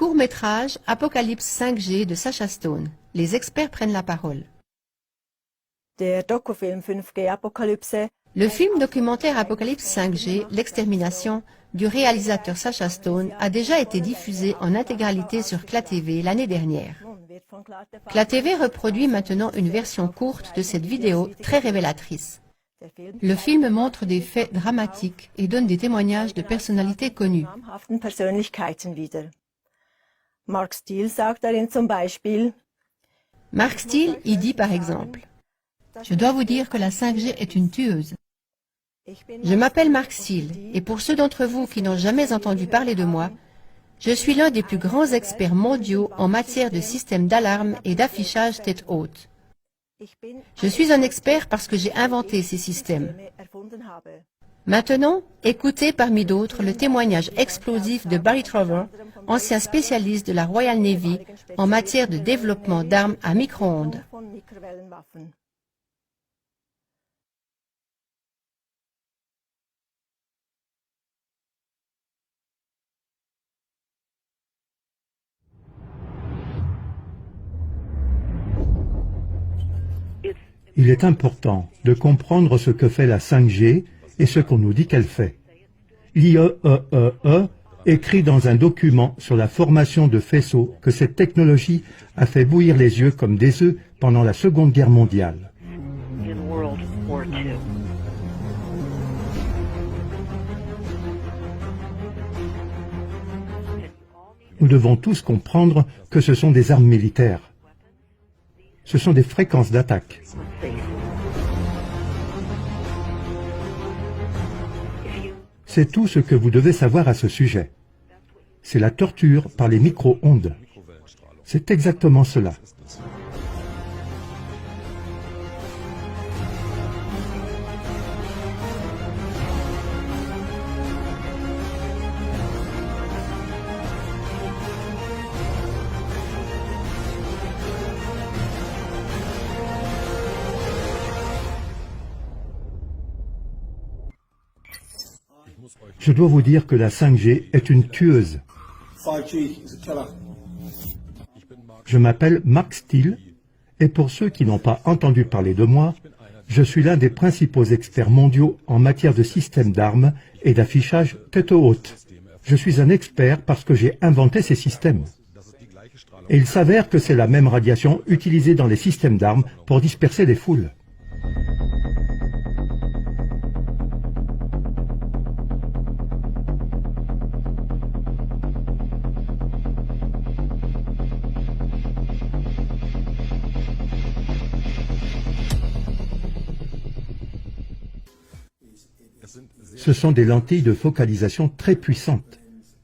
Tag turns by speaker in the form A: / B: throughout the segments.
A: Court-métrage Apocalypse 5G de Sacha Stone. Les experts prennent la parole.
B: Der Dokufilm 5G Apokalypse.
A: Le film documentaire Apocalypse 5G, l'extermination, du réalisateur Sacha Stone a déjà été diffusé en intégralité sur CLA-TV l'année dernière. CLA-TV reproduit maintenant une version courte de cette vidéo très révélatrice. Le film montre des faits dramatiques et donne des témoignages de personnalités connues.
B: Mark Steele sagt darin zum Beispiel:
A: Mark Steele y dit par exemple: je dois vous dire que la 5G est une tueuse. Je m'appelle Mark Steele, et pour ceux d'entre vous qui n'ont jamais entendu parler de moi, je suis l'un des plus grands experts mondiaux en matière de systèmes d'alarme et d'affichage tête haute. Je suis un expert parce que j'ai inventé ces systèmes. Maintenant, écoutez parmi d'autres le témoignage explosif de Barry Trower, ancien spécialiste de la Royal Navy en matière de développement d'armes à micro-ondes.
C: Il est important de comprendre ce que fait la 5G et ce qu'on nous dit qu'elle fait. L'IEEE écrit dans un document sur la formation de faisceaux que cette technologie a fait bouillir les yeux comme des œufs pendant la Seconde Guerre mondiale. Nous devons tous comprendre que ce sont des armes militaires. Ce sont des fréquences d'attaque. C'est tout ce que vous devez savoir à ce sujet. C'est la torture par les micro-ondes. C'est exactement cela. Je dois vous dire que la 5G est une tueuse. Je m'appelle Mark Steele, et pour ceux qui n'ont pas entendu parler de moi, je suis l'un des principaux experts mondiaux en matière de systèmes d'armes et d'affichage tête haute. Je suis un expert parce que j'ai inventé ces systèmes. Et il s'avère que c'est la même radiation utilisée dans les systèmes d'armes pour disperser les foules. Ce sont des lentilles de focalisation très puissantes,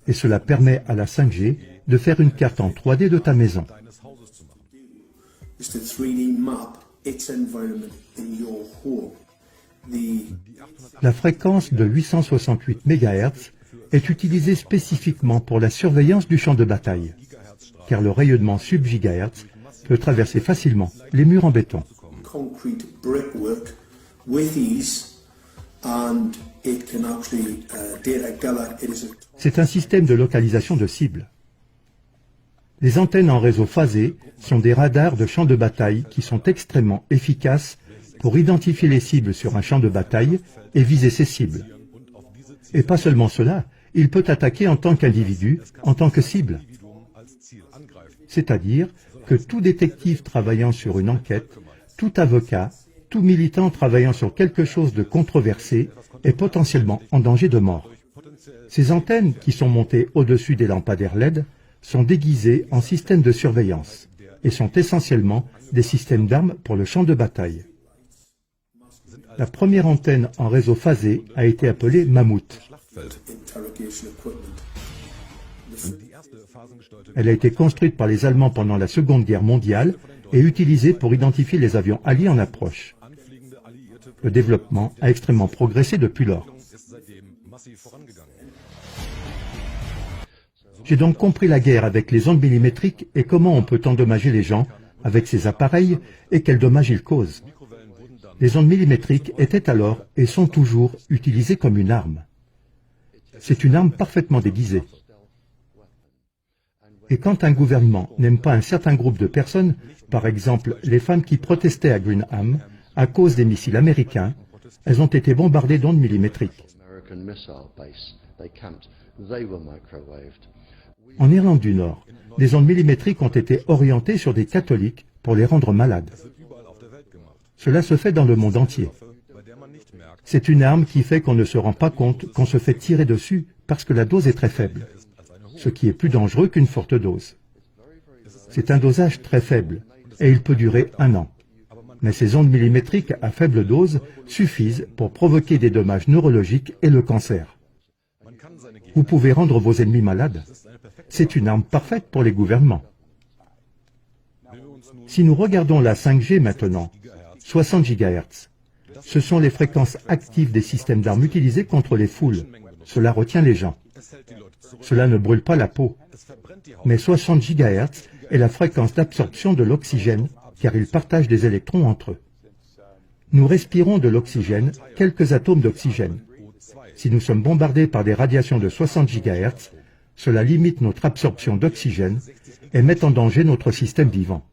C: et cela permet à la 5G de faire une carte en 3D de ta maison. La fréquence de 868 MHz est utilisée spécifiquement pour la surveillance du champ de bataille, car le rayonnement sub-GHz peut traverser facilement les murs en béton. C'est un système de localisation de cibles. Les antennes en réseau phasé sont des radars de champs de bataille qui sont extrêmement efficaces pour identifier les cibles sur un champ de bataille et viser ces cibles. Et pas seulement cela, il peut attaquer en tant qu'individu, en tant que cible. C'est-à-dire que tout détective travaillant sur une enquête, tout avocat, tout militant travaillant sur quelque chose de controversé est potentiellement en danger de mort. Ces antennes, qui sont montées au-dessus des lampadaires LED, sont déguisées en systèmes de surveillance et sont essentiellement des systèmes d'armes pour le champ de bataille. La première antenne en réseau phasé a été appelée Mammouth. Elle a été construite par les Allemands pendant la Seconde Guerre mondiale et utilisée pour identifier les avions alliés en approche. Le développement a extrêmement progressé depuis lors. J'ai donc compris la guerre avec les ondes millimétriques et comment on peut endommager les gens avec ces appareils et quels dommages ils causent. Les ondes millimétriques étaient alors et sont toujours utilisées comme une arme. C'est une arme parfaitement déguisée. Et quand un gouvernement n'aime pas un certain groupe de personnes, par exemple les femmes qui protestaient à Greenham à cause des missiles américains, elles ont été bombardées d'ondes millimétriques. En Irlande du Nord, des ondes millimétriques ont été orientées sur des catholiques pour les rendre malades. Cela se fait dans le monde entier. C'est une arme qui fait qu'on ne se rend pas compte qu'on se fait tirer dessus parce que la dose est très faible, ce qui est plus dangereux qu'une forte dose. C'est un dosage très faible et il peut durer 1 an. Mais ces ondes millimétriques à faible dose suffisent pour provoquer des dommages neurologiques et le cancer. Vous pouvez rendre vos ennemis malades. C'est une arme parfaite pour les gouvernements. Si nous regardons la 5G maintenant, 60 GHz, ce sont les fréquences actives des systèmes d'armes utilisés contre les foules. Cela retient les gens. Cela ne brûle pas la peau. Mais 60 GHz est la fréquence d'absorption de l'oxygène, car ils partagent des électrons entre eux. Nous respirons de l'oxygène, quelques atomes d'oxygène. Si nous sommes bombardés par des radiations de 60 GHz, cela limite notre absorption d'oxygène et met en danger notre système vivant.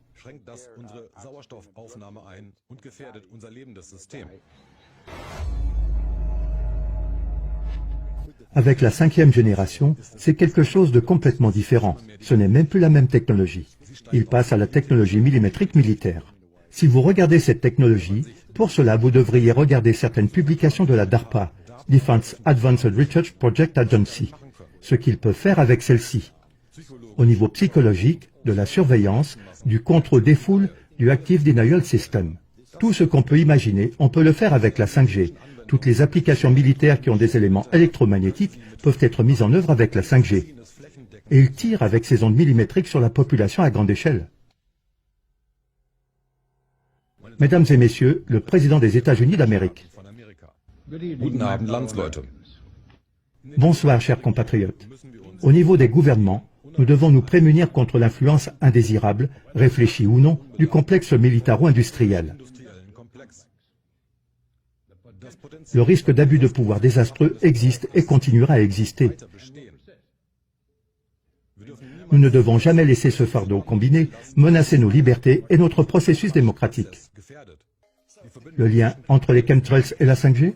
C: Avec la 5e génération, c'est quelque chose de complètement différent. Ce n'est même plus la même technologie. Il passe à la technologie millimétrique militaire. Si vous regardez cette technologie, pour cela vous devriez regarder certaines publications de la DARPA, Defense Advanced Research Project Agency, ce qu'ils peuvent faire avec celle-ci. Au niveau psychologique, de la surveillance, du contrôle des foules, du Active Denial System. Tout ce qu'on peut imaginer, on peut le faire avec la 5G. Toutes les applications militaires qui ont des éléments électromagnétiques peuvent être mises en œuvre avec la 5G. Et ils tirent avec ces ondes millimétriques sur la population à grande échelle. Mesdames et messieurs, le président des États-Unis d'Amérique. Bonsoir, chers compatriotes. Au niveau des gouvernements, nous devons nous prémunir contre l'influence indésirable, réfléchie ou non, du complexe militaro-industriel. Le risque d'abus de pouvoir désastreux existe et continuera à exister. Nous ne devons jamais laisser ce fardeau combiné menacer nos libertés et notre processus démocratique. Le lien entre les chemtrails et la 5G?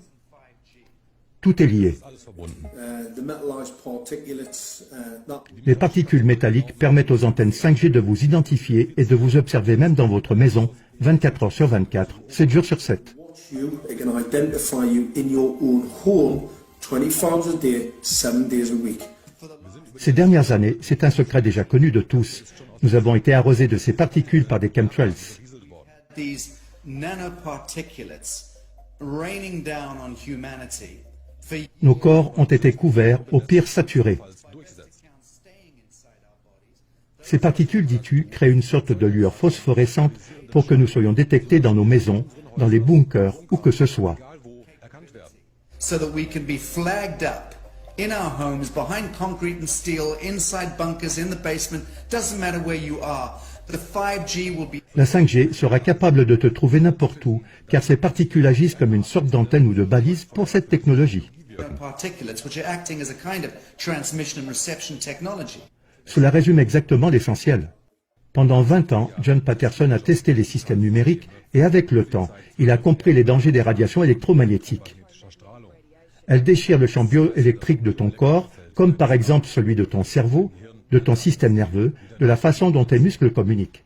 C: Tout est lié. Les particules métalliques permettent aux antennes 5G de vous identifier et de vous observer même dans votre maison, 24 heures sur 24, 7 jours sur 7. Ces dernières années, c'est un secret déjà connu de tous. Nous avons été arrosés de ces particules par des chemtrails. Nos corps ont été couverts, au pire saturés. Ces particules, dis-tu, créent une sorte de lueur phosphorescente pour que nous soyons détectés dans nos maisons, dans les bunkers, où que ce soit.
D: In our homes, behind concrete and steel, inside bunkers, in the basement, doesn't matter where you are. The 5G will be...
C: La 5G sera capable de te trouver n'importe où, car ces particules agissent comme une sorte d'antenne ou de balise pour cette technologie. Cela résume exactement l'essentiel. Pendant 20 ans, John Patterson a testé les systèmes numériques et avec le temps, il a compris les dangers des radiations électromagnétiques. Elles déchirent le champ bioélectrique de ton corps, comme par exemple celui de ton cerveau, de ton système nerveux, de la façon dont tes muscles communiquent.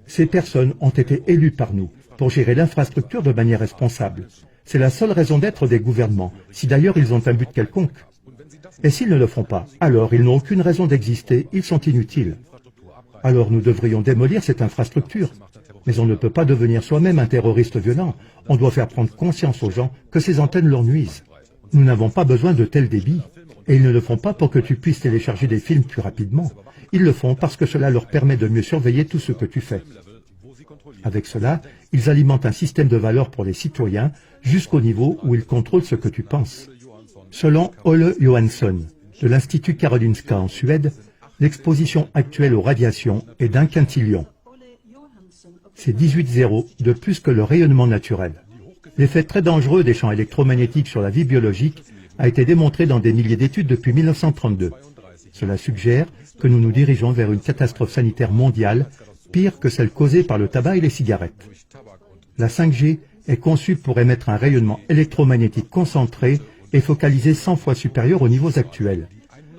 C: Ces personnes ont été élues par nous pour gérer l'infrastructure de manière responsable. C'est la seule raison d'être des gouvernements, si d'ailleurs ils ont un but quelconque. Et s'ils ne le font pas, alors ils n'ont aucune raison d'exister, ils sont inutiles. Alors nous devrions démolir cette infrastructure. Mais on ne peut pas devenir soi-même un terroriste violent. On doit faire prendre conscience aux gens que ces antennes leur nuisent. Nous n'avons pas besoin de tel débit. Et ils ne le font pas pour que tu puisses télécharger des films plus rapidement. Ils le font parce que cela leur permet de mieux surveiller tout ce que tu fais. Avec cela, ils alimentent un système de valeurs pour les citoyens jusqu'au niveau où ils contrôlent ce que tu penses. Selon Ole Johansson, de l'Institut Karolinska en Suède, l'exposition actuelle aux radiations est d'1 quintillion. C'est 18 zéros de plus que le rayonnement naturel. L'effet très dangereux des champs électromagnétiques sur la vie biologique a été démontré dans des milliers d'études depuis 1932. Cela suggère que nous nous dirigeons vers une catastrophe sanitaire mondiale, pire que celle causée par le tabac et les cigarettes. La 5G est conçue pour émettre un rayonnement électromagnétique concentré et focalisé 100 fois supérieur aux niveaux actuels,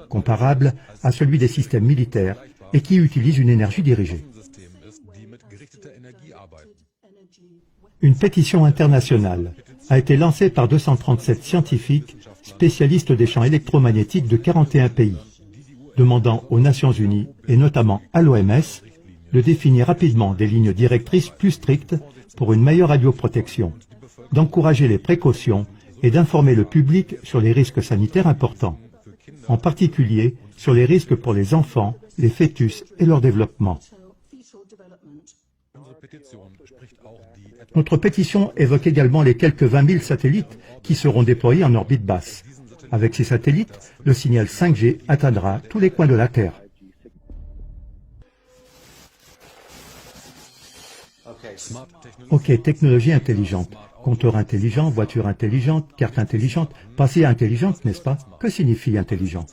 C: comparable à celui des systèmes militaires et qui utilise une énergie dirigée. Une pétition internationale a été lancée par 237 scientifiques spécialistes des champs électromagnétiques de 41 pays, demandant aux Nations Unies, et notamment à l'OMS, de définir rapidement des lignes directrices plus strictes pour une meilleure radioprotection, d'encourager les précautions et d'informer le public sur les risques sanitaires importants, en particulier sur les risques pour les enfants, les fœtus et leur développement. Notre pétition évoque également les quelques 20 000 satellites qui seront déployés en orbite basse. Avec ces satellites, le signal 5G atteindra tous les coins de la Terre. Ok, technologie intelligente, compteur intelligent, voiture intelligente, carte intelligente, passé intelligente, n'est-ce pas? Que signifie intelligent?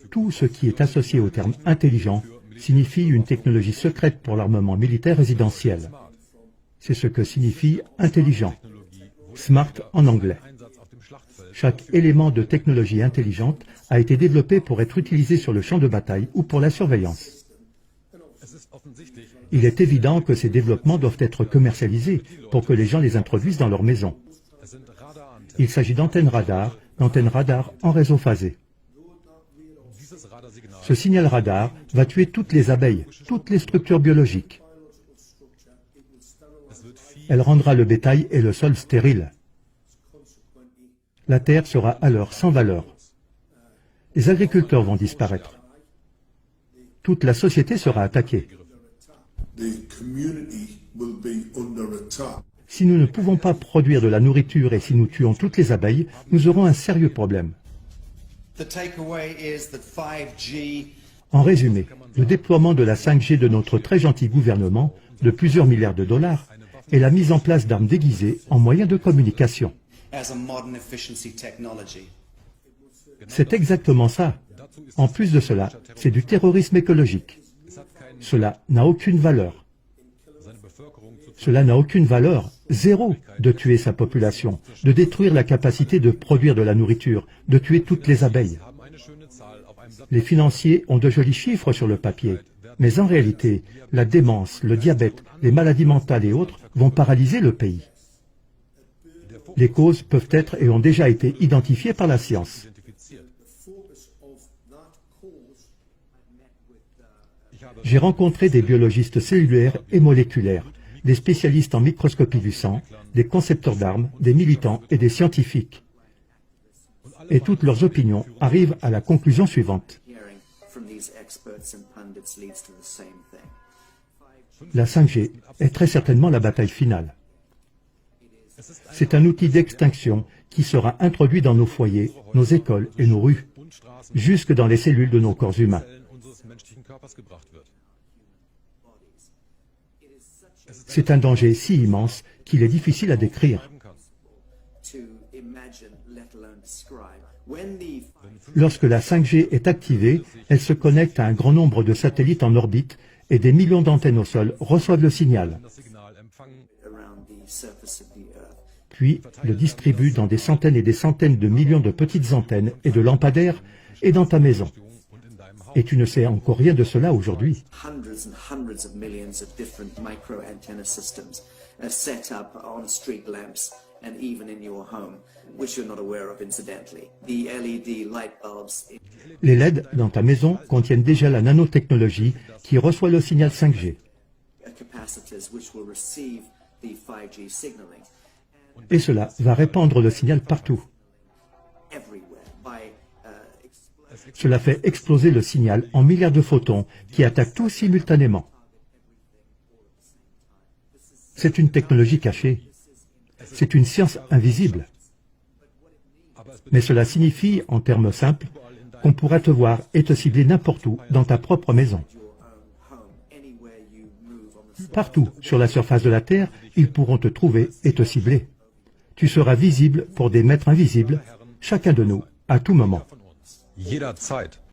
C: Tout ce qui est associé au terme intelligent signifie une technologie secrète pour l'armement militaire résidentiel. C'est ce que signifie intelligent, smart en anglais. Chaque élément de technologie intelligente a été développé pour être utilisé sur le champ de bataille ou pour la surveillance. Il est évident que ces développements doivent être commercialisés pour que les gens les introduisent dans leur maison. Il s'agit d'antennes radar en réseau phasé. Ce signal radar va tuer toutes les abeilles, toutes les structures biologiques. Elle rendra le bétail et le sol stériles. La terre sera alors sans valeur. Les agriculteurs vont disparaître. Toute la société sera attaquée. Si nous ne pouvons pas produire de la nourriture et si nous tuons toutes les abeilles, nous aurons un sérieux problème. En résumé, le déploiement de la 5G de notre très gentil gouvernement, de plusieurs milliards de dollars, est la mise en place d'armes déguisées en moyens de communication. C'est exactement ça. En plus de cela, c'est du terrorisme écologique. Cela n'a aucune valeur. Cela n'a aucune valeur, zéro, de tuer sa population, de détruire la capacité de produire de la nourriture, de tuer toutes les abeilles. Les financiers ont de jolis chiffres sur le papier, mais en réalité, la démence, le diabète, les maladies mentales et autres vont paralyser le pays. Les causes peuvent être et ont déjà été identifiées par la science. J'ai rencontré des biologistes cellulaires et moléculaires, des spécialistes en microscopie du sang, des concepteurs d'armes, des militants et des scientifiques. Et toutes leurs opinions arrivent à la conclusion suivante. La 5G est très certainement la bataille finale. C'est un outil d'extinction qui sera introduit dans nos foyers, nos écoles et nos rues, jusque dans les cellules de nos corps humains. C'est un danger si immense qu'il est difficile à décrire. Lorsque la 5G est activée, elle se connecte à un grand nombre de satellites en orbite et des millions d'antennes au sol reçoivent le signal, puis le distribuent dans des centaines et des centaines de millions de petites antennes et de lampadaires et dans ta maison. Et tu ne sais encore rien de cela aujourd'hui. Les LED dans ta maison contiennent déjà la nanotechnologie qui reçoit le signal 5G. Et cela va répandre le signal partout. Cela fait exploser le signal en milliards de photons qui attaquent tout simultanément. C'est une technologie cachée. C'est une science invisible. Mais cela signifie, en termes simples, qu'on pourra te voir et te cibler n'importe où dans ta propre maison. Partout sur la surface de la Terre, ils pourront te trouver et te cibler. Tu seras visible pour des maîtres invisibles, chacun de nous, à tout moment.
E: Jederzeit.